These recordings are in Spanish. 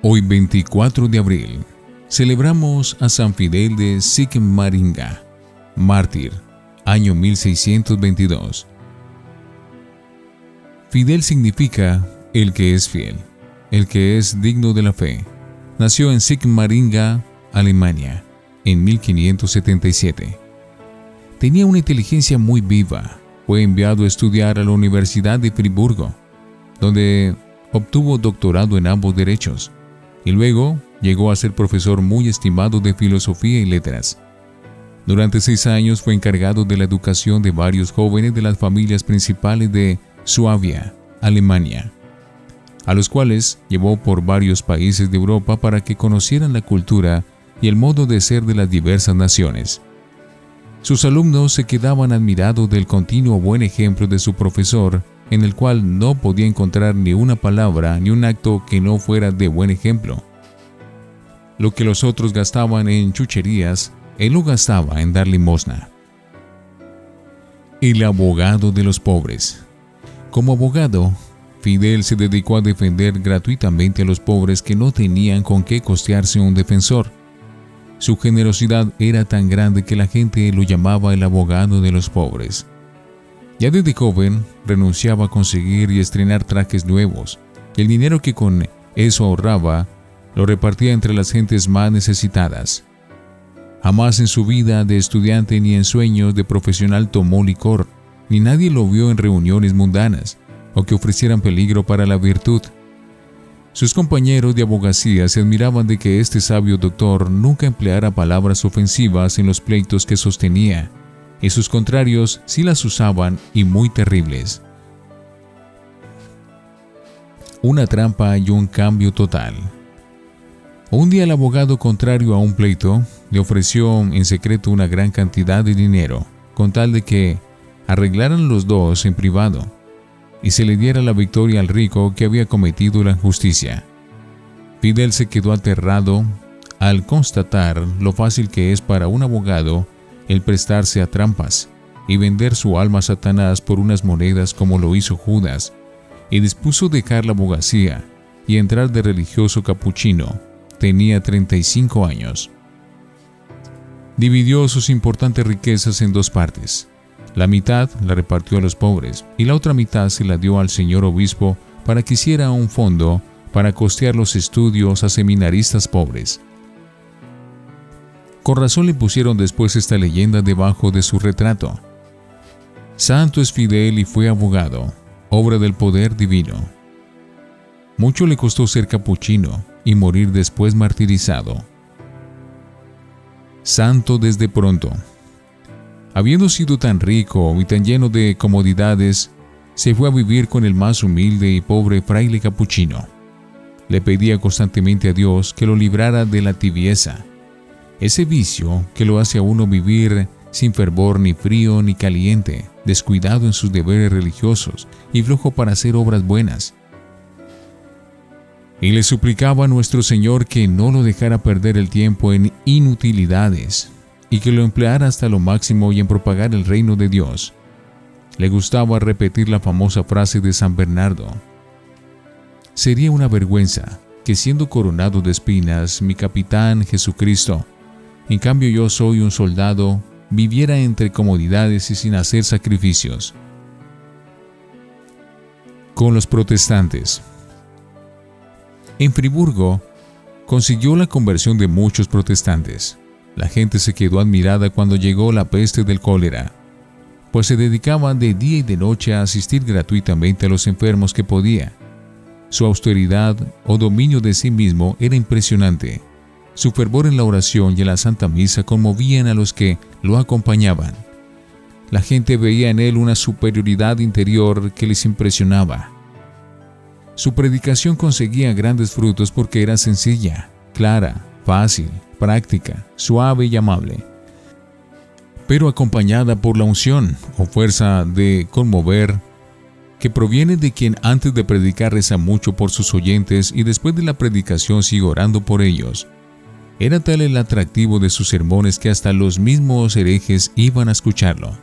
Hoy 24 de abril, celebramos a San Fidel de Sigmaringa, mártir, año 1622. Fidel significa el que es fiel, el que es digno de la fe. Nació en Sigmaringa, Alemania, en 1577. Tenía una inteligencia muy viva. Fue enviado a estudiar a la Universidad de Friburgo, donde obtuvo doctorado en ambos derechos, y luego llegó a ser profesor muy estimado de filosofía y letras. Durante 6 años fue encargado de la educación de varios jóvenes de las familias principales de Suabia, Alemania, a los cuales llevó por varios países de Europa para que conocieran la cultura y el modo de ser de las diversas naciones. Sus alumnos se quedaban admirados del continuo buen ejemplo de su profesor, en el cual no podía encontrar ni una palabra ni un acto que no fuera de buen ejemplo. Lo que los otros gastaban en chucherías, él lo gastaba en dar limosna. El abogado de los pobres. Como abogado, Fidel se dedicó a defender gratuitamente a los pobres que no tenían con qué costearse un defensor. Su generosidad era tan grande que la gente lo llamaba el abogado de los pobres. Ya desde joven renunciaba a conseguir y estrenar trajes nuevos, y el dinero que con eso ahorraba lo repartía entre las gentes más necesitadas. Jamás en su vida de estudiante ni en sueños de profesional tomó licor, ni nadie lo vio en reuniones mundanas o que ofrecieran peligro para la virtud. Sus compañeros de abogacía se admiraban de que este sabio doctor nunca empleara palabras ofensivas en los pleitos que sostenía, y sus contrarios sí las usaban y muy terribles. Una trampa y un cambio total. Un día el abogado, contrario a un pleito, le ofreció en secreto una gran cantidad de dinero, con tal de que arreglaran los dos en privado y se le diera la victoria al rico que había cometido la injusticia. Fidel se quedó aterrado al constatar lo fácil que es para un abogado el prestarse a trampas y vender su alma a Satanás por unas monedas como lo hizo Judas, y dispuso dejar la abogacía y entrar de religioso capuchino. Tenía 35 años. Dividió sus importantes riquezas en 2 partes. La mitad la repartió a los pobres y la otra mitad se la dio al señor obispo para que hiciera un fondo para costear los estudios a seminaristas pobres. Con razón le pusieron después esta leyenda debajo de su retrato: Santo es Fidel y fue abogado, obra del poder divino. Mucho le costó ser capuchino y morir después martirizado. Santo desde pronto. Habiendo sido tan rico y tan lleno de comodidades, se fue a vivir con el más humilde y pobre fraile capuchino. Le pedía constantemente a Dios que lo librara de la tibieza, ese vicio que lo hace a uno vivir sin fervor ni frío ni caliente, descuidado en sus deberes religiosos y flojo para hacer obras buenas. Y le suplicaba a nuestro Señor que no lo dejara perder el tiempo en inutilidades y que lo empleara hasta lo máximo y en propagar el reino de Dios. Le gustaba repetir la famosa frase de San Bernardo: sería una vergüenza que, siendo coronado de espinas mi capitán Jesucristo, en cambio yo soy un soldado, viviera entre comodidades y sin hacer sacrificios. Con los protestantes. En Friburgo consiguió la conversión de muchos protestantes. La gente se quedó admirada cuando llegó la peste del cólera, pues se dedicaba de día y de noche a asistir gratuitamente a los enfermos que podía. Su austeridad o dominio de sí mismo era impresionante. Su fervor en la oración y en la Santa Misa conmovían a los que lo acompañaban. La gente veía en él una superioridad interior que les impresionaba. Su predicación conseguía grandes frutos porque era sencilla, clara, fácil, práctica, suave y amable, pero acompañada por la unción o fuerza de conmover que proviene de quien antes de predicar reza mucho por sus oyentes y después de la predicación sigue orando por ellos. Era tal el atractivo de sus sermones que hasta los mismos herejes iban a escucharlo.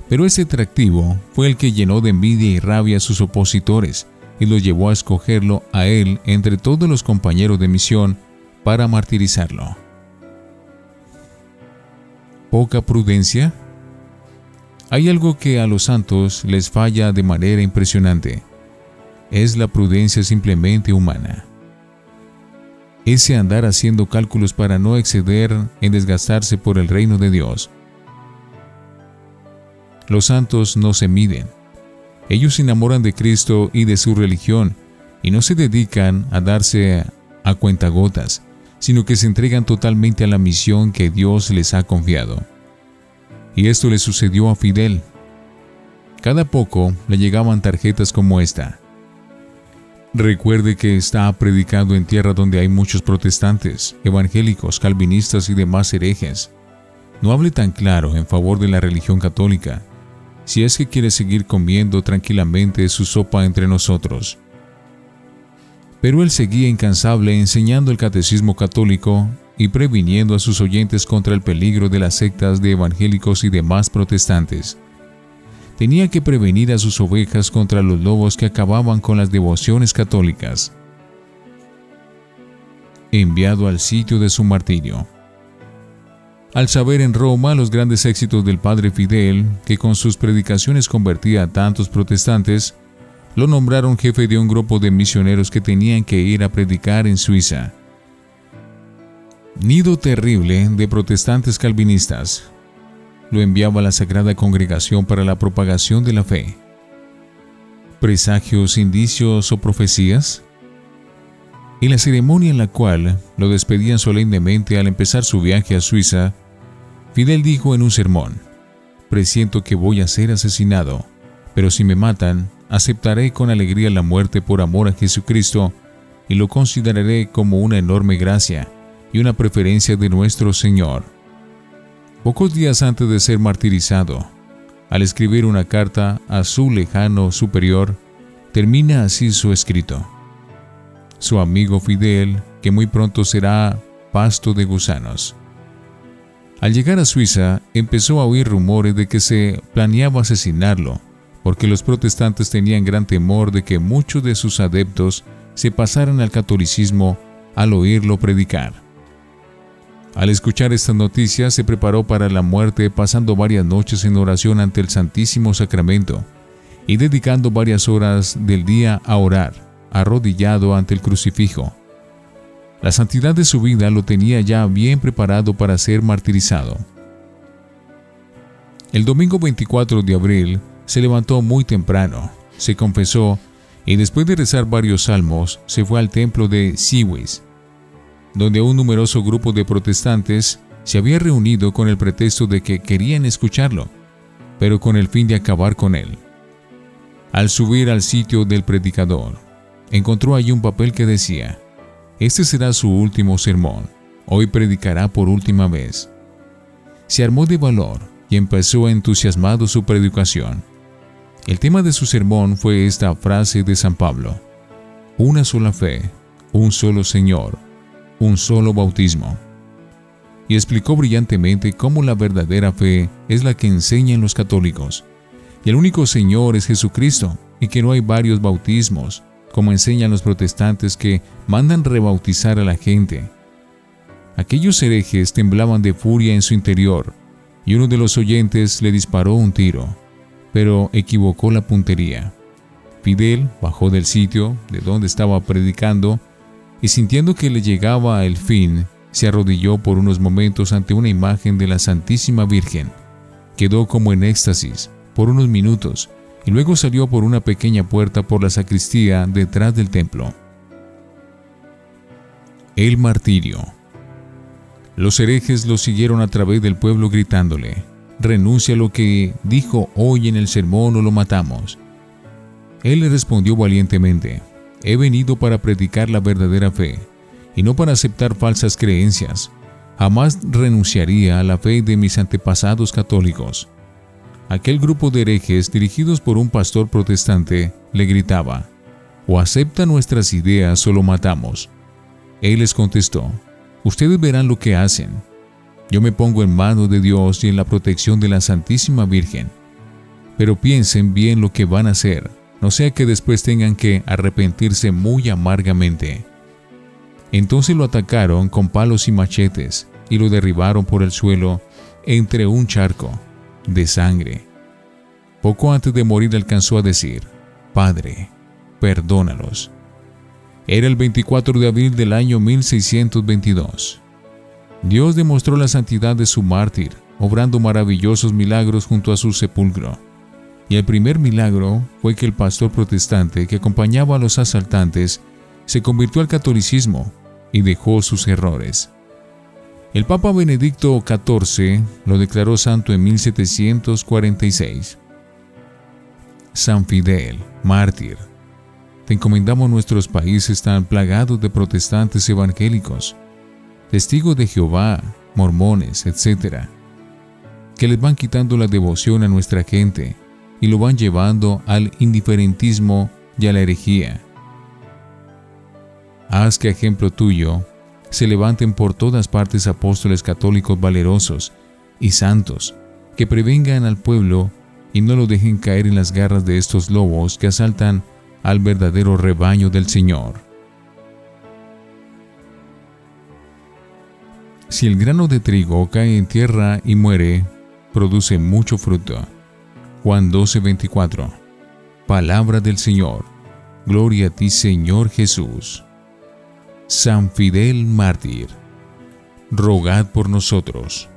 Pero ese atractivo fue el que llenó de envidia y rabia a sus opositores, y lo llevó a escogerlo a él entre todos los compañeros de misión para martirizarlo. ¿Poca prudencia? Hay algo que a los santos les falla de manera impresionante. Es la prudencia simplemente humana. Ese andar haciendo cálculos para no exceder en desgastarse por el reino de Dios. Los santos no se miden. Ellos se enamoran de Cristo y de su religión y no se dedican a darse a cuentagotas, sino que se entregan totalmente a la misión que Dios les ha confiado. Y esto le sucedió a Fidel. Cada poco le llegaban tarjetas como esta. Recuerde que está predicando en tierra donde hay muchos protestantes, evangélicos, calvinistas y demás herejes. No hable tan claro en favor de la religión católica, si es que quiere seguir comiendo tranquilamente su sopa entre nosotros. Pero él seguía incansable enseñando el catecismo católico y previniendo a sus oyentes contra el peligro de las sectas de evangélicos y demás protestantes. Tenía que prevenir a sus ovejas contra los lobos que acababan con las devociones católicas. Enviado al sitio de su martirio. Al saber en Roma los grandes éxitos del padre Fidel, que con sus predicaciones convertía a tantos protestantes, lo nombraron jefe de un grupo de misioneros que tenían que ir a predicar en Suiza. Nido terrible de protestantes calvinistas. Lo enviaba a la Sagrada Congregación para la propagación de la fe. ¿Presagios, indicios o profecías? En la ceremonia en la cual lo despedían solemnemente al empezar su viaje a Suiza, Fidel dijo en un sermón: «Presiento que voy a ser asesinado, pero si me matan, aceptaré con alegría la muerte por amor a Jesucristo y lo consideraré como una enorme gracia y una preferencia de nuestro Señor». Pocos días antes de ser martirizado, al escribir una carta a su lejano superior, termina así su escrito. Su amigo Fidel, que muy pronto será pasto de gusanos. Al llegar a Suiza, empezó a oír rumores de que se planeaba asesinarlo, porque los protestantes tenían gran temor de que muchos de sus adeptos se pasaran al catolicismo al oírlo predicar. Al escuchar estas noticias, se preparó para la muerte, pasando varias noches en oración ante el Santísimo Sacramento y dedicando varias horas del día a orar, arrodillado ante el crucifijo. La santidad de su vida lo tenía ya bien preparado para ser martirizado. El domingo 24 de abril se levantó muy temprano, se confesó y después de rezar varios salmos, se fue al templo de Siwis, donde un numeroso grupo de protestantes se había reunido con el pretexto de que querían escucharlo, pero con el fin de acabar con él. Al subir al sitio del predicador, encontró allí un papel que decía: «Este será su último sermón, hoy predicará por última vez». Se armó de valor y empezó entusiasmado su predicación. El tema de su sermón fue esta frase de San Pablo: «Una sola fe, un solo Señor, un solo bautismo». Y explicó brillantemente cómo la verdadera fe es la que enseñan los católicos, y el único Señor es Jesucristo, y que no hay varios bautismos, como enseñan los protestantes que mandan rebautizar a la gente. Aquellos herejes temblaban de furia en su interior, y uno de los oyentes le disparó un tiro, pero equivocó la puntería. Fidel bajó del sitio de donde estaba predicando, y sintiendo que le llegaba el fin, se arrodilló por unos momentos ante una imagen de la Santísima Virgen. Quedó como en éxtasis por unos minutos y luego salió por una pequeña puerta por la sacristía detrás del templo. El martirio. Los herejes lo siguieron a través del pueblo gritándole: «Renuncia a lo que dijo hoy en el sermón o lo matamos». Él le respondió valientemente: «He venido para predicar la verdadera fe, y no para aceptar falsas creencias. Jamás renunciaría a la fe de mis antepasados católicos». Aquel grupo de herejes, dirigidos por un pastor protestante, le gritaba: «O acepta nuestras ideas o lo matamos». Él les contestó: «Ustedes verán lo que hacen. Yo me pongo en manos de Dios y en la protección de la Santísima Virgen. Pero piensen bien lo que van a hacer, no sea que después tengan que arrepentirse muy amargamente. Entonces lo atacaron con palos y machetes y lo derribaron por el suelo entre un charco de sangre. Poco antes de morir alcanzó a decir: Padre, perdónalos. Era el 24 de abril del año 1622. Dios demostró la santidad de su mártir, obrando maravillosos milagros junto a su sepulcro. Y el primer milagro fue que el pastor protestante que acompañaba a los asaltantes se convirtió al catolicismo y dejó sus errores. El Papa Benedicto XIV lo declaró santo en 1746. San Fidel, mártir. Te encomendamos nuestros países tan plagados de protestantes evangélicos, testigos de Jehová, mormones, etc., que les van quitando la devoción a nuestra gente y lo van llevando al indiferentismo y a la herejía. Haz que a ejemplo tuyo se levanten por todas partes apóstoles católicos valerosos y santos que prevengan al pueblo y no lo dejen caer en las garras de estos lobos que asaltan al verdadero rebaño del Señor. Si el grano de trigo cae en tierra y muere, produce mucho fruto. Juan 12:24. Palabra del Señor. Gloria a ti, Señor Jesús. San Fidel mártir, rogad por nosotros.